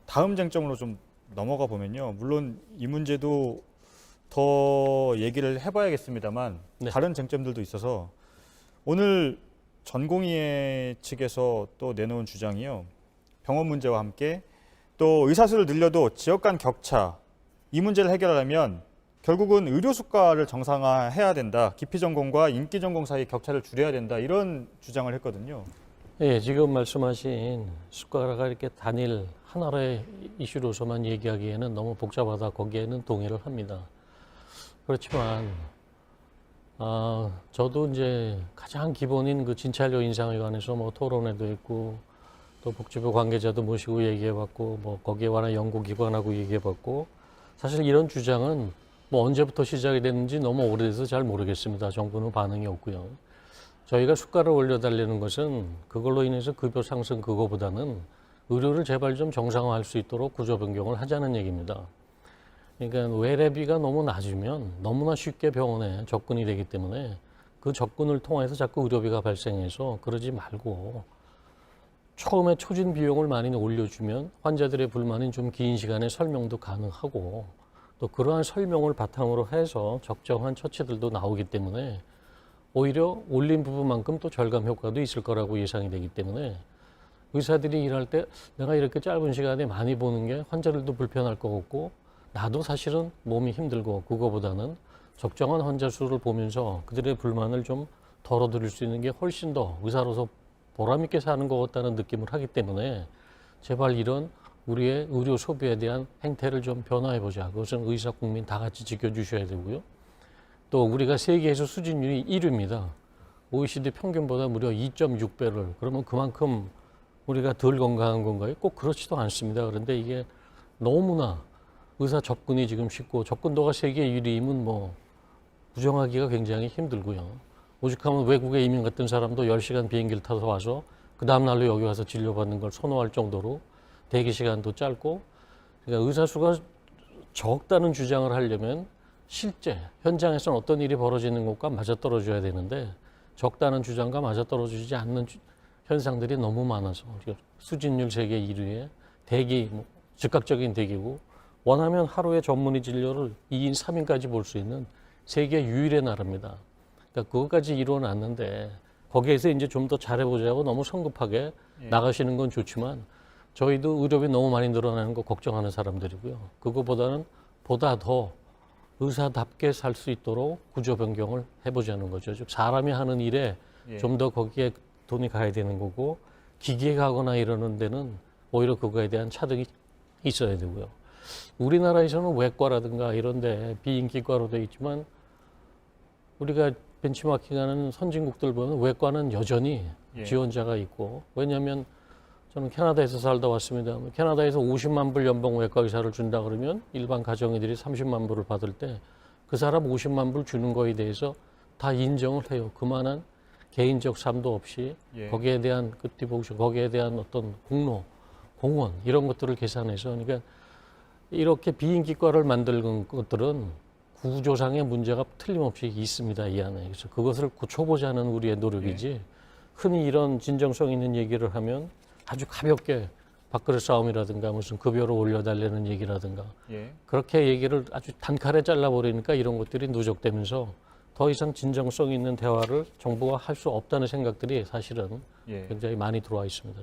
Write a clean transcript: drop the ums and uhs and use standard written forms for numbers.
다음 쟁점으로 좀 넘어가 보면요. 물론 이 문제도 더 얘기를 해봐야겠습니다만 네. 다른 쟁점들도 있어서 오늘 전공의 측에서 또 내놓은 주장이요. 병원 문제와 함께 또 의사수를 늘려도 지역 간 격차 이 문제를 해결하려면 결국은 의료 수가를 정상화해야 된다. 기피 전공과 인기 전공 사이 격차를 줄여야 된다. 이런 주장을 했거든요. 예, 지금 말씀하신 수가가 이렇게 단일 하나의 이슈로서만 얘기하기에는 너무 복잡하다. 거기에는 동의를 합니다. 그렇지만 저도 이제 가장 기본인 그 진찰료 인상에 관해서 뭐 토론회도 했고 또 복지부 관계자도 모시고 얘기해봤고 뭐 거기에 관한 연구기관하고 얘기해봤고 사실 이런 주장은 뭐 언제부터 시작이 됐는지 너무 오래돼서 잘 모르겠습니다. 정부는 반응이 없고요. 저희가 수가를 올려달라는 것은 그걸로 인해서 급여 상승 그거보다는 의료를 제발 좀 정상화할 수 있도록 구조 변경을 하자는 얘기입니다. 그러니까 외래비가 너무 낮으면 너무나 쉽게 병원에 접근이 되기 때문에 그 접근을 통해서 자꾸 의료비가 발생해서 그러지 말고 처음에 초진 비용을 많이 올려주면 환자들의 불만인 좀 긴 시간에 설명도 가능하고 또 그러한 설명을 바탕으로 해서 적정한 처치들도 나오기 때문에 오히려 올린 부분만큼 또 절감 효과도 있을 거라고 예상이 되기 때문에 의사들이 일할 때 내가 이렇게 짧은 시간에 많이 보는 게 환자들도 불편할 것 같고 나도 사실은 몸이 힘들고 그거보다는 적정한 환자 수를 보면서 그들의 불만을 좀 덜어드릴 수 있는 게 훨씬 더 의사로서 보람있게 사는 것 같다는 느낌을 하기 때문에 제발 이런 우리의 의료 소비에 대한 행태를 좀 변화해보자. 그것은 의사 국민 다 같이 지켜주셔야 되고요. 또 우리가 세계에서 수진율이 1위입니다. OECD 평균보다 무려 2.6배를. 그러면 그만큼 우리가 덜 건강한 건가요? 꼭 그렇지도 않습니다. 그런데 이게 너무나 의사 접근이 지금 쉽고 접근도가 세계 1위이면 뭐 부정하기가 굉장히 힘들고요. 오죽하면 외국에 이민 갔던 사람도 10시간 비행기를 타서 와서 그 다음날로 여기 와서 진료받는 걸 선호할 정도로 대기 시간도 짧고 그러니까 의사 수가 적다는 주장을 하려면 실제 현장에서는 어떤 일이 벌어지는 것과 맞아떨어져야 되는데 적다는 주장과 맞아떨어지지 않는 현상들이 너무 많아서 수진율 세계 1위에 대기 즉각적인 대기고 원하면 하루에 전문의 진료를 2인 3인까지 볼 수 있는 세계 유일의 나라입니다. 그러니까 그것까지 이루어놨는데 거기에서 이제 좀 더 잘해보자고 너무 성급하게 나가시는 건 좋지만 저희도 의료비 너무 많이 늘어나는 거 걱정하는 사람들이고요. 그거보다는 보다 더 의사답게 살 수 있도록 구조 변경을 해보자는 거죠. 즉 사람이 하는 일에 좀 더 거기에 돈이 가야 되는 거고 기계에 가거나 이러는 데는 오히려 그거에 대한 차등이 있어야 되고요. 우리나라에서는 외과라든가 이런 데 비인기과로 되어 있지만 우리가 벤치마킹하는 선진국들 보면 외과는 여전히 지원자가 있고 왜냐하면 저는 캐나다에서 살다 왔습니다. 캐나다에서 50만 불 연봉 외과 의사를 준다 그러면 일반 가정의들이 30만 불을 받을 때 그 사람 50만 불 주는 거에 대해서 다 인정을 해요. 그만한 개인적 삶도 없이 거기에 대한 디보션, 거기에 대한 어떤 공로, 공원 이런 것들을 계산해서 그러니까 이렇게 비인기과를 만든 것들은 구조상의 문제가 틀림없이 있습니다. 이 안에. 그래서 그것을 고쳐보자는 우리의 노력이지 흔히 이런 진정성 있는 얘기를 하면 아주 가볍게 밥그릇 싸움이라든가 무슨 급여를 올려달라는 얘기라든가 그렇게 얘기를 아주 단칼에 잘라버리니까 이런 것들이 누적되면서 더 이상 진정성 있는 대화를 정부가 할 수 없다는 생각들이 사실은 굉장히 많이 들어와 있습니다.